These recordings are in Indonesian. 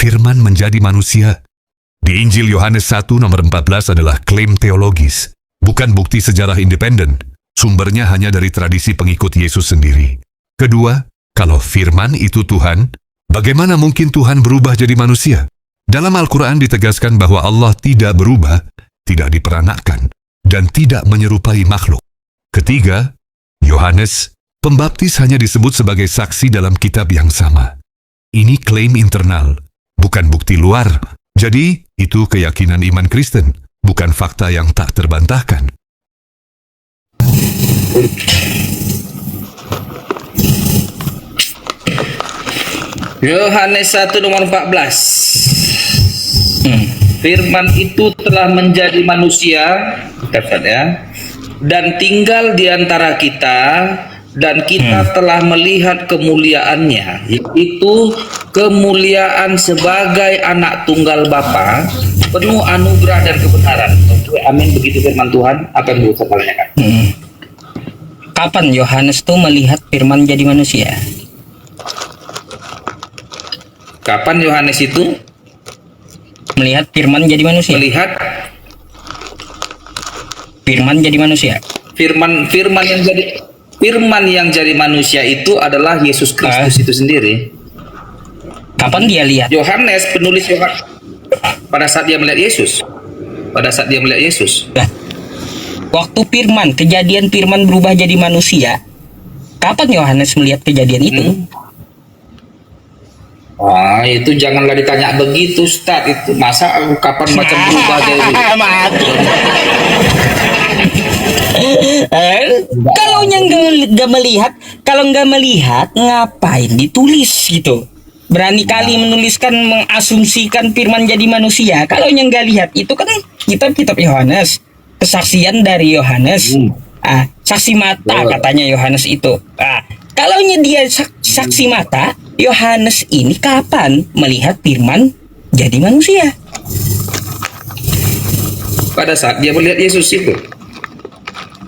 firman menjadi manusia. Di Injil Yohanes 1 nomor 14 adalah klaim teologis, bukan bukti sejarah independen. Sumbernya hanya dari tradisi pengikut Yesus sendiri. Kedua, kalau firman itu Tuhan, bagaimana mungkin Tuhan berubah jadi manusia? Dalam Al-Quran ditegaskan bahwa Allah tidak berubah, tidak diperanakkan, dan tidak menyerupai makhluk. Ketiga, Yohanes, pembaptis hanya disebut sebagai saksi dalam kitab yang sama. Ini klaim internal, bukan bukti luar. Jadi, itu keyakinan iman Kristen, bukan fakta yang tak terbantahkan. Yohanes 1 nomor 14. Firman itu telah menjadi manusia, ya, dan tinggal di antara kita, dan kita telah melihat kemuliaannya, yaitu kemuliaan sebagai anak tunggal Bapa, penuh anugerah dan kebenaran. Amin. Begitu firman Tuhan. Apa yang bisa tanyakan? Kapan Yohanes tuh melihat firman jadi manusia? Kapan Yohanes itu Melihat firman jadi manusia? melihat Firman jadi manusia. firman yang jadi manusia itu adalah Yesus Kristus itu sendiri. Kapan dia lihat? Yohanes, penulis Yohanes, pada saat dia melihat Yesus. Pada saat dia melihat Yesus. Lah, waktu kejadian firman berubah jadi manusia, kapan Yohanes melihat kejadian itu? Wah, itu janganlah ditanya begitu, Ustaz. Itu masa kapan macam berubah jadi? Kalau nggak melihat, ngapain ditulis gitu? Berani kali menuliskan, mengasumsikan firman jadi manusia. Kalau yang nggak lihat, itu kan kitab-kitab Yohanes, kesaksian dari Yohanes, saksi mata katanya Yohanes itu. Kalau dia saksi mata, Yohanes ini kapan melihat firman jadi manusia? Pada saat dia melihat Yesus itu.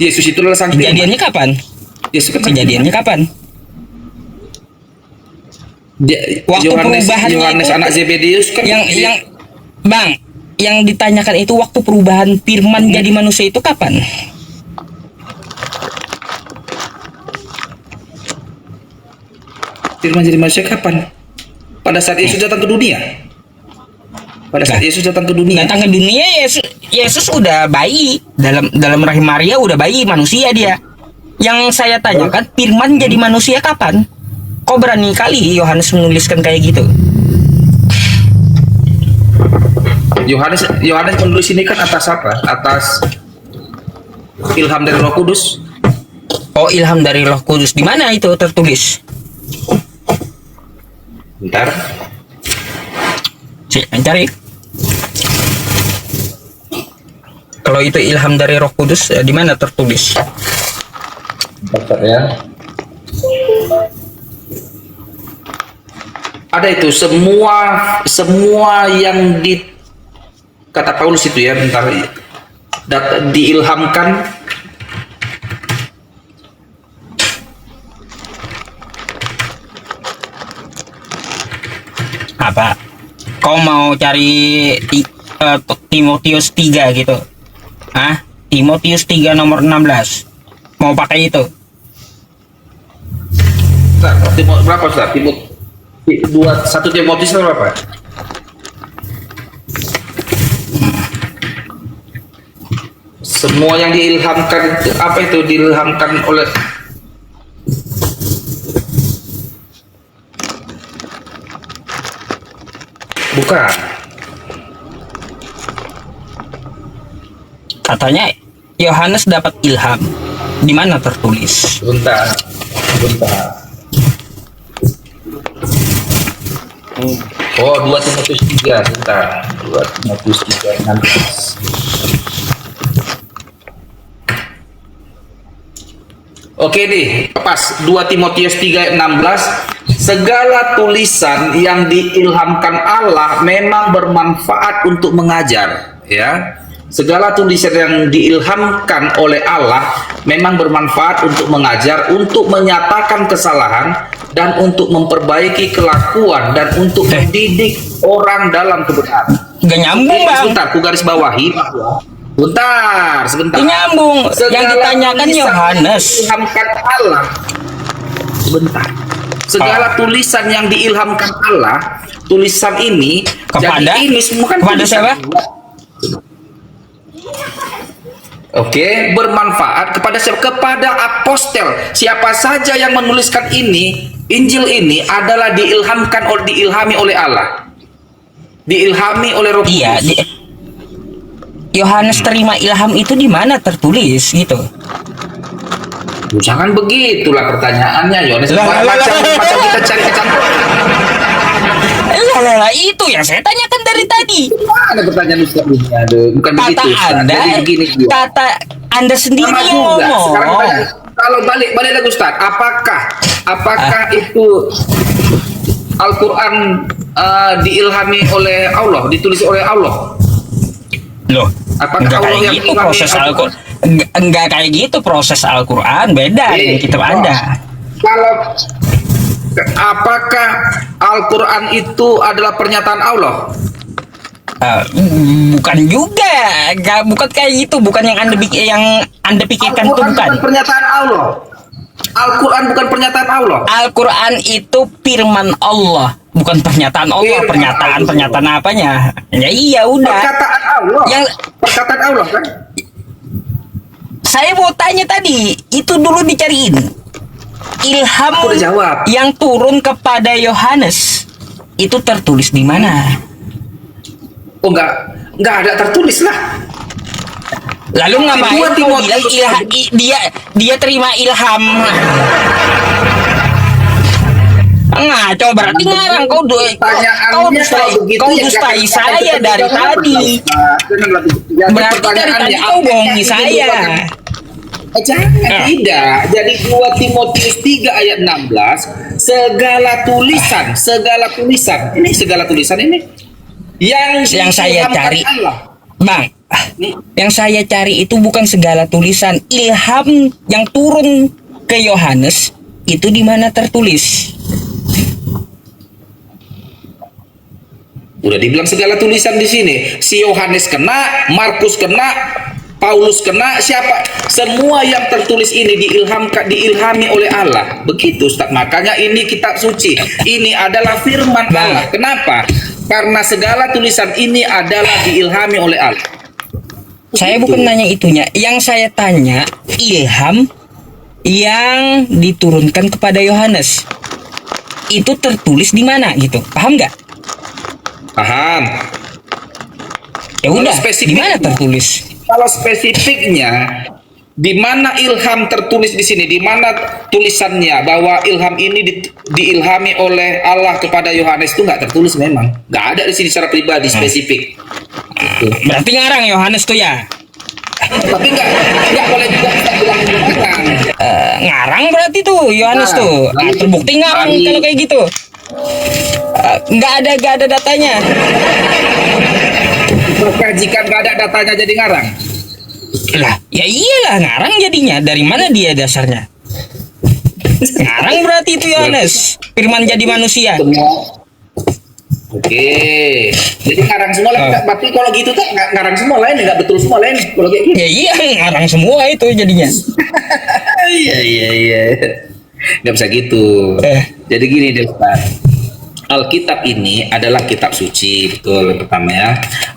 Yesus itu adalah sang firman. Kejadiannya kapan? Kejadiannya kapan? Waktu perubahannya Yohanes itu, anak Zebedeus kan yang ditanyakan itu waktu perubahan firman jadi manusia itu kapan? Firman jadi manusia kapan? Pada saat Yesus datang ke dunia. Pada saat Yesus datang ke dunia. Datang ke dunia, Yesus udah bayi dalam rahim Maria, udah bayi manusia dia. Yang saya tanyakan, firman jadi manusia kapan? Kok berani kali Yohanes menuliskan kayak gitu? Yohanes menulis ini kan atas apa? Atas ilham dari Roh Kudus. Oh, ilham dari Roh Kudus. Di mana itu tertulis? Bentar. Cari. Kalau itu ilham dari Roh Kudus, di mana tertulis? Bentar ya. Ada itu semua yang di kata Paulus itu ya, bentar, diilhamkan apa? Kau mau cari Timotius 3 gitu? Timotius 3 nomor 16. Mau pakai itu? Berapa Ustaz? 1 Timotius berapa? Semua yang diilhamkan, apa itu diilhamkan oleh bukan. Katanya Yohanes dapat ilham. Di mana tertulis? Bentar. Oh, 2 Timotius 3, bentar. 2 Timotius 3 nanti. Oke nih, pas 2 Timotius 3 16, segala tulisan yang diilhamkan Allah memang bermanfaat untuk mengajar, ya. segala tulisan yang diilhamkan oleh Allah memang bermanfaat untuk mengajar, untuk menyatakan kesalahan, dan untuk memperbaiki kelakuan, dan untuk mendidik orang dalam kebenaran. Gak nyambung, Bang. Sebentar, ku garis bawahi. Sebentar. Nyambung. Yang ditanyakan tulisan Yohanes. yang diilhamkan Allah. Sebentar. Segala tulisan yang diilhamkan Allah, tulisan ini Kepada? jadi ini semua kan Kepada tulisan siapa? Allah. Oke, bermanfaat kepada siapa? Kepada apostel. Siapa saja yang menuliskan ini, Injil ini adalah diilhami oleh Allah. Diilhami oleh Roh Kudus. Iya, Yohanes terima ilham itu di mana tertulis gitu. Jangan begitulah pertanyaannya, Yohanes. Macam kita cari kecampuran. Lah, itu yang saya tanyakan dari tadi. Ada pertanyaan Ustaz ini, aduh. Bukan Kata begitu, Ustaz. Anda, Jadi begini dia. kata Anda sendiri Sama yang juga. ngomong. Sekarang kalau balik lagi Ustaz, apakah itu Al-Quran diilhami oleh Allah, ditulis oleh Allah? Loh, Apakah enggak Allah kayak yang gitu ilhami proses Al-Quran. Enggak kayak gitu proses Al-Quran, beda dengan kitab Anda. Kalau apakah Al-Quran itu adalah pernyataan Allah? Bukan juga, bukan kayak gitu, bukan yang Anda pikirkan itu Al-Quran bukan. bukan pernyataan Allah. Al-Quran bukan pernyataan Allah. Al-Quran itu firman Allah, bukan pernyataan Allah. Pernyataan apanya? Ya iya udah. Perkataan Allah. Perkataan Allah kan? Saya mau tanya tadi, itu dulu dicariin. Ilham Aku udah jawab. yang turun kepada Yohanes itu tertulis di mana? Oh enggak ada tertulis lah. Lalu ngapain Kedua, kau bilang dia terima ilham? Ngaco berarti ngarang kau dustai saya dari tadi. Berarti dari tadi kau bohongi saya. Jangan, tidak. Jadi 2 Timotius 3 ayat 16, segala tulisan ini yang saya diilhamkan cari, Allah. Bang, yang saya cari itu bukan segala tulisan. Ilham yang turun ke Yohanes itu di mana tertulis? Udah dibilang segala tulisan di sini. Si Yohanes kena, Markus kena, Paulus kena, siapa? Semua yang tertulis ini diilhami oleh Allah. Begitu, Ustaz. Makanya ini kitab suci. Ini adalah firman Allah. Kenapa? Karena segala tulisan ini adalah diilhami oleh Allah. Saya bukan nanya itunya. Yang saya tanya, ilham yang diturunkan kepada Yohanes itu tertulis di mana gitu. Paham nggak? Paham. Ya udah, spesifik- di mana tertulis? Kalau spesifiknya, di mana ilham tertulis di sini? Di mana tulisannya bahwa ilham ini diilhami oleh Allah kepada Yohanes itu nggak tertulis memang. Nggak ada di sini secara pribadi spesifik. Gitu. Berarti ngarang Yohanes tuh ya? Tapi nggak boleh juga kita bilang ngarang. Ngarang berarti tuh Yohanes tuh. Terbukti ngarang kalau kayak gitu. Nggak ada datanya. Maka jika nggak ada datanya jadi ngarang. Lah, ya iyalah ngarang jadinya. Dari mana dia dasarnya? Ngarang berarti itu Yohanes. Firman jadi manusia. Semua. Oke, jadi ngarang semua lah. Berarti kalau gitu tuh ngarang semua lain, nggak betul semua lain. Kalau kayak gitu. Ya iya, ngarang semua itu jadinya. Iya. Nggak bisa gitu. Jadi gini deh, Ustaz. Alkitab ini adalah kitab suci, betul pertama ya.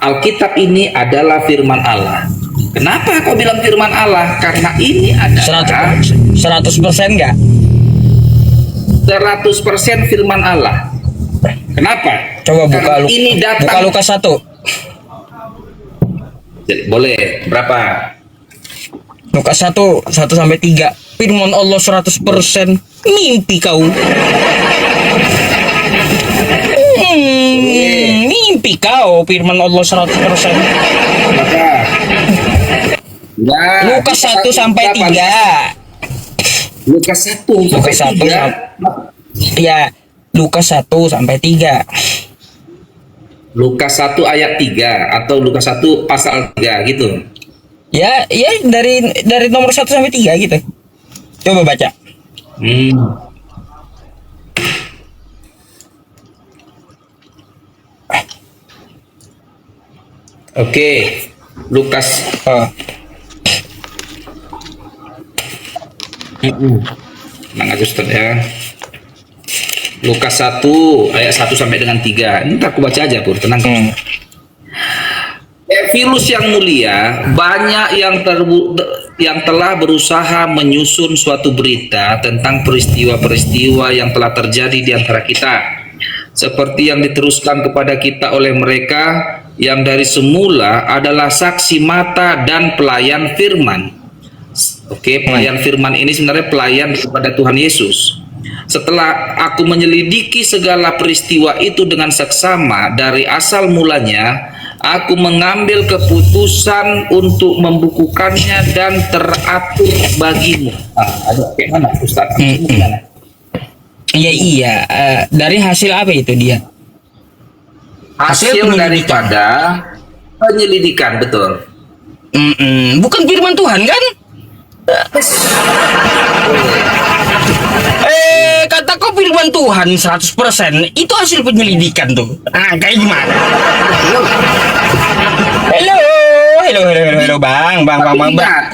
Alkitab ini adalah firman Allah. Kenapa kau bilang firman Allah? Karena ini adalah 100% enggak? 100% firman Allah. Kenapa? Coba Karena ini datang. buka Lukas 1. Boleh, berapa? Lukas 1 sampai 3. Firman Allah 100%. Mimpi kau. Mimpi kau, firman Allah 100%. Berapa? Ya, Lukas 1 sampai 3. Lukas 1 sampai 3. Ya, Lukas 1 sampai 3. Lukas 1 ayat 3 atau Lukas 1 pasal 3 gitu. Ya, dari nomor 1 sampai 3 gitu. Coba baca. Oke, Lukas. Tenang aja Ustaz ya. Lukas 1 ayat 1 sampai dengan 3. Ini aku baca aja Pur, tenang. Virus yang mulia, banyak yang telah berusaha menyusun suatu berita tentang peristiwa-peristiwa yang telah terjadi di antara kita, seperti yang diteruskan kepada kita oleh mereka yang dari semula adalah saksi mata dan pelayan firman. Oke, pelayan firman ini sebenarnya pelayan kepada Tuhan Yesus. Setelah aku menyelidiki segala peristiwa itu dengan seksama dari asal mulanya, aku mengambil keputusan untuk membukukannya dan teratur bagimu. Aduh, kayak mana Ustaz? Iya, dari hasil apa itu dia? Hasil daripada penyelidikan, betul. Bukan firman Tuhan kan? Kata kau firman Tuhan 100%, itu hasil penyelidikan tuh. Kayak gimana? Halo, Bang.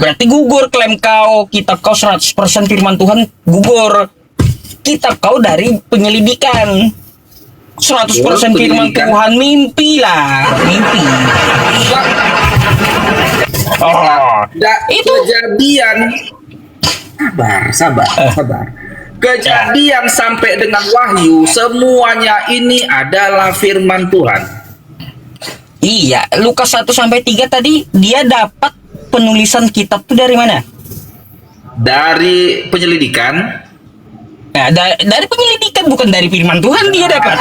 Berarti gugur klaim kau, kitab kau 100% firman Tuhan gugur. Kitab kau dari penyelidikan. 100% firman Tuhan mimpi. Itu kejadian. Sabar. Kejadian sampai dengan Wahyu, semuanya ini adalah firman Tuhan. Iya, Lukas 1 sampai 3 tadi dia dapat penulisan kitab itu dari mana? Dari penyelidikan. Nah, dari penyelidikan, bukan dari firman Tuhan dia dapat.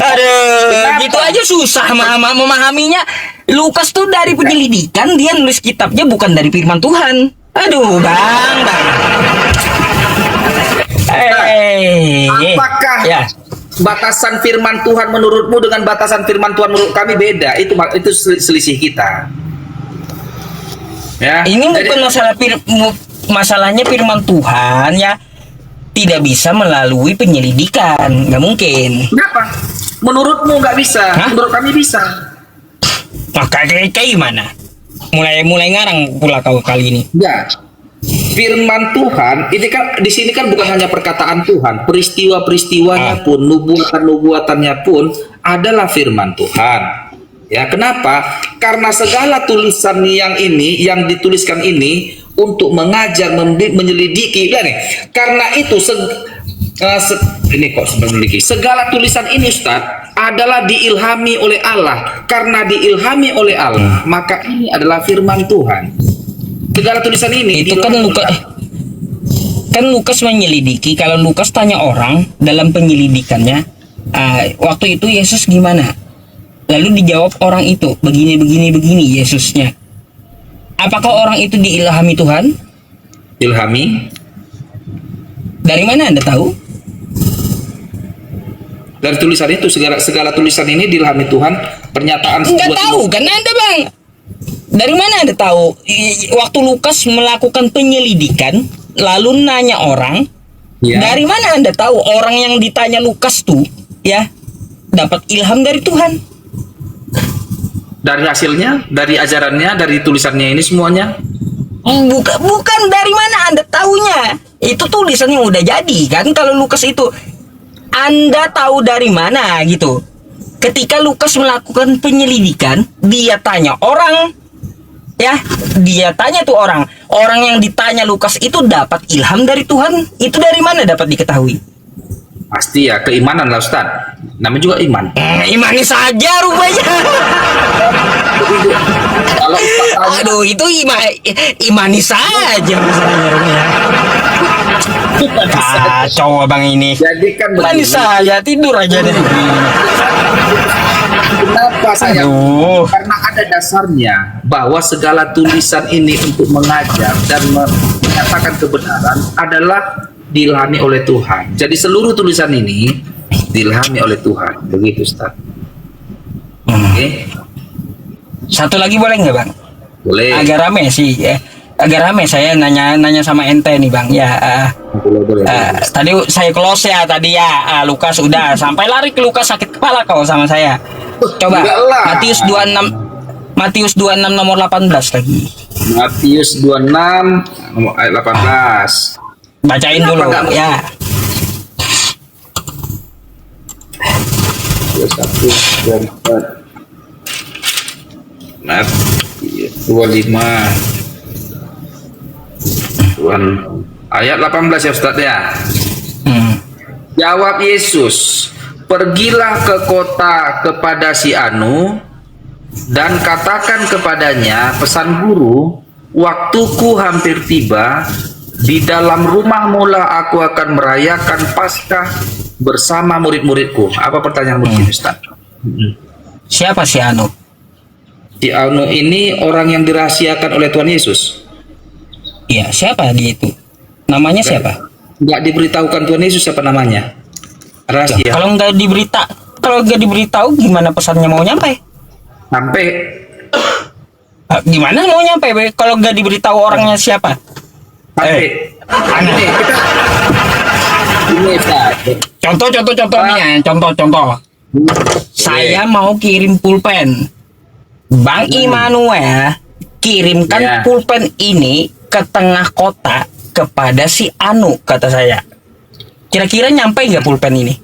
Aduh, gitu aja susah memahaminya. Lukas tuh dari penyelidikan, dia nulis kitabnya bukan dari firman Tuhan. Aduh, Bang. Apakah ya batasan firman Tuhan menurutmu dengan batasan firman Tuhan menurut kami beda? Itu selisih kita. Ya. Ini bukan masalahnya firman Tuhan ya tidak bisa melalui penyelidikan, nggak mungkin. Kenapa? Menurutmu nggak bisa? Hah? Menurut kami bisa. Maka kayak gimana? Mulai ngarang pula kau kali ini. Ya. Firman Tuhan ini kan di sini kan bukan hanya perkataan Tuhan, peristiwa-peristiwanya pun, nubuatan-nubuatannya pun adalah firman Tuhan. Ya, kenapa? Karena segala tulisan yang dituliskan ini untuk mengajar, menyelidiki, nih. Karena itu segala tulisan ini Ustaz adalah diilhami oleh Allah. Karena diilhami oleh Allah, maka ini adalah firman Tuhan. Segala tulisan ini itu kan Lukas menyelidiki. Kalau Lukas tanya orang dalam penyelidikannya, waktu itu Yesus gimana? Lalu dijawab orang itu begini Yesusnya. Apakah orang itu diilhami Tuhan? Ilhami? Dari mana Anda tahu? Dari tulisan itu, segala tulisan ini diilhami Tuhan. Pernyataan nggak tahu kan Anda, Bang? Dari mana Anda tahu? Waktu Lukas melakukan penyelidikan lalu nanya orang, ya. Dari mana Anda tahu orang yang ditanya Lukas tuh ya dapat ilham dari Tuhan? Dari hasilnya, dari ajarannya, dari tulisannya ini semuanya? Bukan dari mana Anda tahunya? Itu tulisannya udah jadi kan. Kalau Lukas itu Anda tahu dari mana gitu. Ketika Lukas melakukan penyelidikan, dia tanya orang, ya, dia tanya tuh orang yang ditanya Lukas itu dapat ilham dari Tuhan. Itu dari mana dapat diketahui? Pasti ya keimanan lah Ustaz. Namanya juga iman. Imani saja rupanya. Kalau Ustaz tanya, aduh, itu imani saja rupanya. Kacau abang ini. jadi kan Imani saja, tidur aja deh. Kenapa saya? Aduh. Karena ada dasarnya bahwa segala tulisan ini untuk mengajar dan menyatakan kebenaran adalah diilhami oleh Tuhan. Jadi seluruh tulisan ini dilhami oleh Tuhan. Begitu, Ustaz. Hmm. Oke, Satu lagi boleh nggak Bang? boleh. Agak rame sih, agak rame saya nanya sama ente nih Bang. Boleh. Tadi saya close ya tadi ya. Lukas udah sampai lari ke Lukas, sakit kepala kau sama saya. Coba Enggak lah. Matius 26 nomor 18 lagi. Matius 26 nomor ayat 18. Bacain Kenapa dulu nggak? ya. 21 dan 4. Matius 25 ayat 18 ya Ustaz ya. Jawab Yesus, pergilah ke kota kepada si Anu dan katakan kepadanya, pesan guru, waktuku hampir tiba, di dalam rumahmu lah aku akan merayakan Paskah bersama murid-muridku. Apa pertanyaan mungkin Ustaz? Siapa si Anu? Si Anu ini orang yang dirahasiakan oleh Tuhan Yesus. Iya, siapa dia itu? Namanya siapa? Nggak diberitahukan Tuhan Yesus siapa namanya. Rahasia. Kalau nggak diberitahu gimana pesannya mau nyampe? Sampai Gimana mau nyampe Be? Kalau nggak diberitahu orangnya siapa? Ini kita ini Ustaz. Contoh nih ya, contoh. Saya mau kirim pulpen. Bang Immanuel kirimkan Ya. pulpen ini ke tengah kota kepada si Anu, kata saya. Kira-kira nyampe nggak pulpen ini?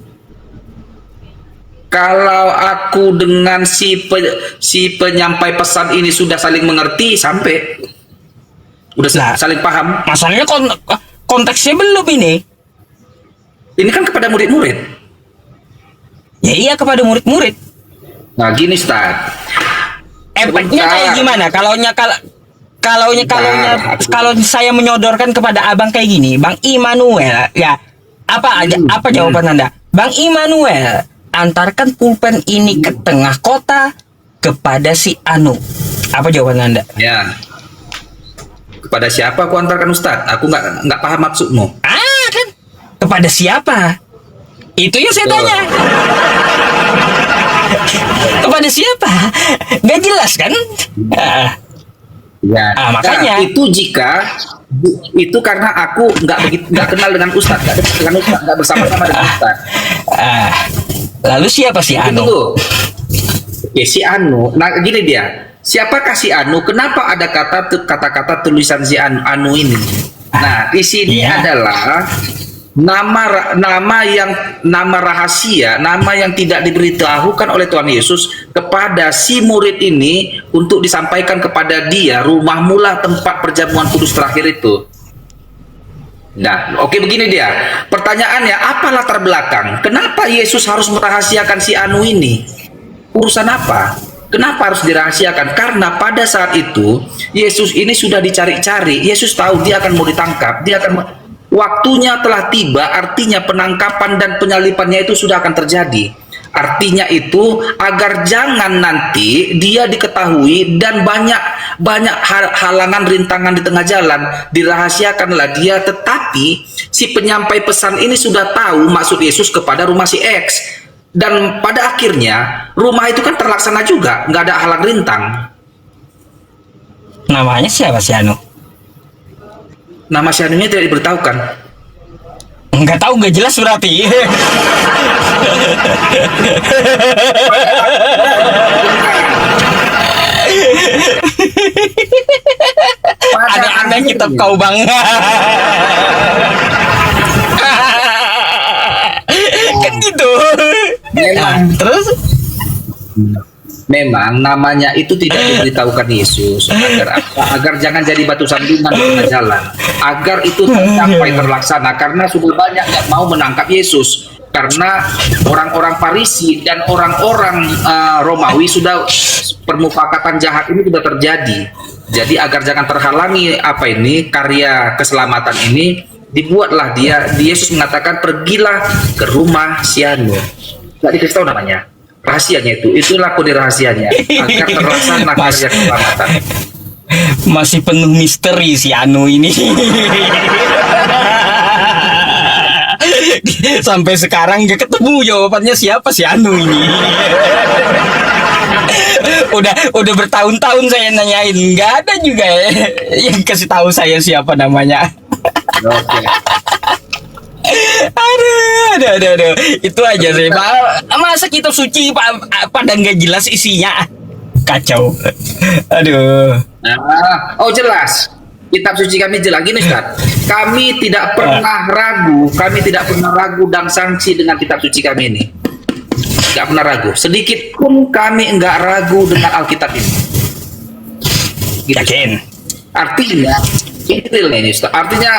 Kalau aku dengan si penyampai pesan ini sudah saling mengerti, sampai udah Nah. saling paham. Masalahnya konteksnya belum ini. Ini kan kepada murid-murid. Ya iya kepada murid-murid. Nah gini Ustaz, Efeknya Sebentar. kayak gimana? Kalau saya menyodorkan kepada abang kayak gini, Bang Immanuel, ya apa jawaban Anda? Bang Immanuel, antarkan pulpen ini ke tengah kota kepada si Anu. Apa jawaban Anda? ya kepada siapa aku antarkan Ustaz? Aku nggak paham maksudmu. Kan kepada siapa? Itu yang saya tanya. Kepada siapa? Gak jelas kan? Ya, Makanya. Nah, itu karena aku nggak kenal dengan Ustaz, nggak dekat dengan Ustaz, nggak bersama-sama dengan Ustaz. Lalu siapa si Anu? Itu. Oke, si Anu. Nah, gini dia. Siapakah si Anu? Kenapa ada kata-kata tulisan si Anu ini? Nah, di sini Iya. adalah nama rahasia, nama yang tidak diberitahukan oleh Tuhan Yesus kepada si murid ini untuk disampaikan kepada dia, rumahmu lah tempat perjamuan kudus terakhir itu. Nah, oke begini dia. Pertanyaannya, apa latar belakang? Kenapa Yesus harus merahasiakan si Anu ini? Urusan apa? Kenapa harus dirahasiakan? Karena pada saat itu Yesus ini sudah dicari-cari. Yesus tahu dia akan mau ditangkap, waktunya telah tiba, artinya penangkapan dan penyalipannya itu sudah akan terjadi. Artinya itu agar jangan nanti dia diketahui dan banyak halangan rintangan di tengah jalan, dirahasiakanlah dia. Tetapi si penyampai pesan ini sudah tahu maksud Yesus kepada rumah si X, dan pada akhirnya rumah itu kan terlaksana juga, nggak ada halang rintang. Namanya siapa si Anu? Nama si Anunya tidak diberitahukan. Nggak tahu, nggak jelas berarti. Aneh-aneh kitab kau Bang. Kan gitu. Terus Memang namanya itu tidak diberitahukan Yesus agar jangan jadi batu sandungan di tengah jalan, agar itu tercapai terlaksana, karena sudah banyak yang mau menangkap Yesus, karena orang-orang Farisi dan orang-orang Romawi sudah permufakatan jahat ini sudah terjadi. Jadi agar jangan terhalangi karya keselamatan ini, dibuatlah Yesus mengatakan pergilah ke rumah si Anu. Nggak dikasih tahu namanya. Rahasianya itulah kode rahasianya agar terlaksana karya keselamatan. masih penuh misteri si Anu ini. Sampai sekarang gak ketemu jawabannya siapa si Anu ini. udah bertahun-tahun saya nanyain, nggak ada juga yang kasih tahu saya siapa namanya. Oke. Aduh. Itu aja sih. Masa kitab suci pada nggak jelas isinya? Kacau. Aduh. Nah, oh jelas. Kitab suci kami jelas. Gini Ustaz, kami tidak pernah ragu dan sangsi dengan kitab suci kami ini. Nggak pernah ragu. Sedikit pun kami nggak ragu dengan Alkitab ini. Gitu. Yakin? Artinya, ini real nih Ustaz. Artinya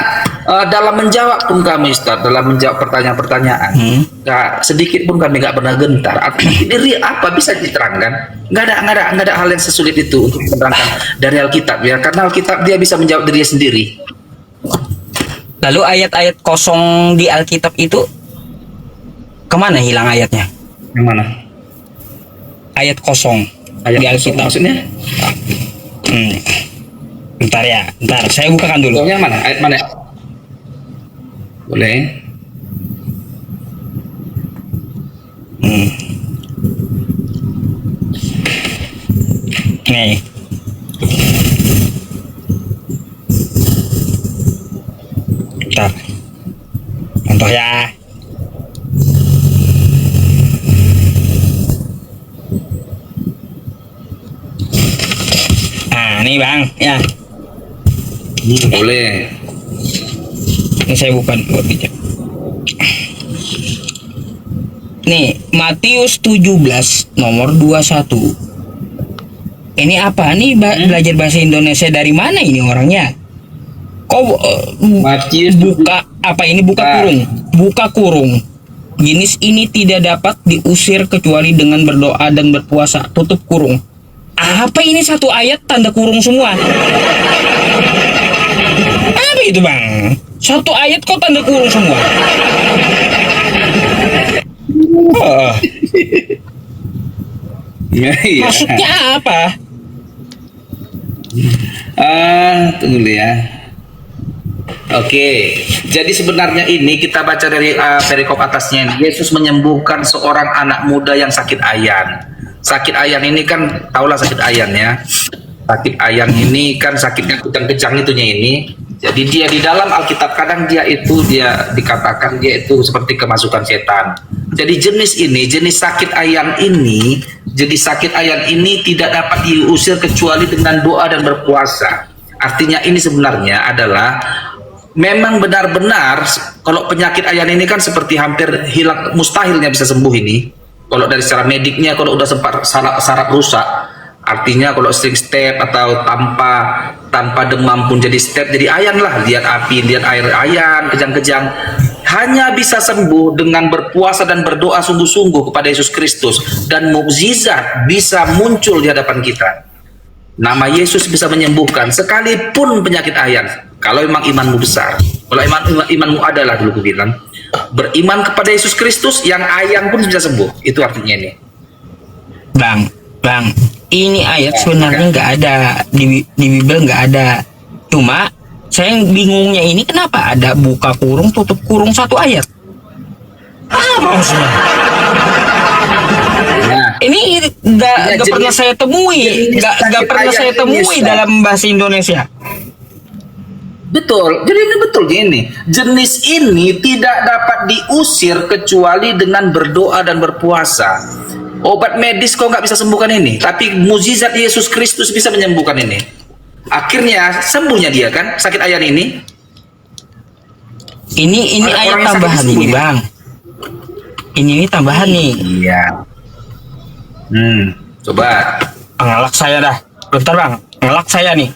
dalam menjawab pun kami Ustaz, dalam menjawab pertanyaan-pertanyaan, nggak sedikit pun kami nggak pernah gentar. Artinya ini real, apa bisa diterangkan? Nggak ada hal yang sesulit itu untuk menerangkan dari Alkitab ya, karena Alkitab dia bisa menjawab dirinya sendiri. Lalu ayat-ayat kosong di Alkitab itu kemana hilang ayatnya? Yang mana? Ayat kosong Ayat di kosong Alkitab. maksudnya? Bentar, saya bukakan dulu. Yang mana? Ayat mana? Boleh. Nih. Bentar. Contoh ya. Nah, nih Bang, ya. Boleh. Ini saya bukan bijak. Nih, Matius 17 nomor 21. Ini apa nih belajar bahasa Indonesia dari mana ini orangnya? Kok Matius buka apa ini buka kurung? Buka kurung. Jenis ini tidak dapat diusir kecuali dengan berdoa dan berpuasa. Tutup kurung. Apa ini satu ayat tanda kurung semua? Apa itu Bang? Satu ayat kok tanda kurung semua? Oh. Iya. Maksudnya apa? Tunggu dulu ya. Oke, jadi sebenarnya ini kita baca dari perikop atasnya ini. Yesus menyembuhkan seorang anak muda yang sakit ayan. Sakit ayan ini kan, tahulah sakit ayan ya. Sakit ayan ini kan sakitnya kejang-kejang itunya ini. Jadi dia di dalam Alkitab kadang dia dikatakan dia itu seperti kemasukan setan. Jadi jenis sakit ayan ini, tidak dapat diusir kecuali dengan doa dan berpuasa. Artinya ini sebenarnya adalah memang benar-benar kalau penyakit ayan ini kan seperti hampir hilang, mustahilnya bisa sembuh ini. Kalau dari secara mediknya, kalau udah sempat saraf rusak, artinya kalau sering step atau tanpa demam pun jadi step, jadi ayan lah, lihat api, lihat air ayan, kejang-kejang, hanya bisa sembuh dengan berpuasa dan berdoa sungguh-sungguh kepada Yesus Kristus, dan mukjizat bisa muncul di hadapan kita. Nama Yesus bisa menyembuhkan sekalipun penyakit ayan, kalau memang imanmu besar. Kalau imanmu adalah, dulu aku bilang, beriman kepada Yesus Kristus, yang ayan pun bisa sembuh. Itu artinya ini. Bang, ini ayat sebenarnya nggak ada di Bible, nggak ada. Cuma saya yang bingungnya ini kenapa ada buka kurung tutup kurung satu ayat? Apa maksudnya? Nah, Ini nggak pernah saya temui, nggak pernah saya temui dalam bahasa Indonesia. betul. Jadi ini betul gini. Jenis ini tidak dapat diusir kecuali dengan berdoa dan berpuasa. Obat medis kok nggak bisa sembuhkan ini, tapi mukjizat Yesus Kristus bisa menyembuhkan ini. Akhirnya sembuhnya dia kan sakit ayan ini. Ini ayat tambahan ini Bang. Ini tambahan nih. Iya. Coba. Ngelak saya dah. Bentar Bang, ngelak saya nih.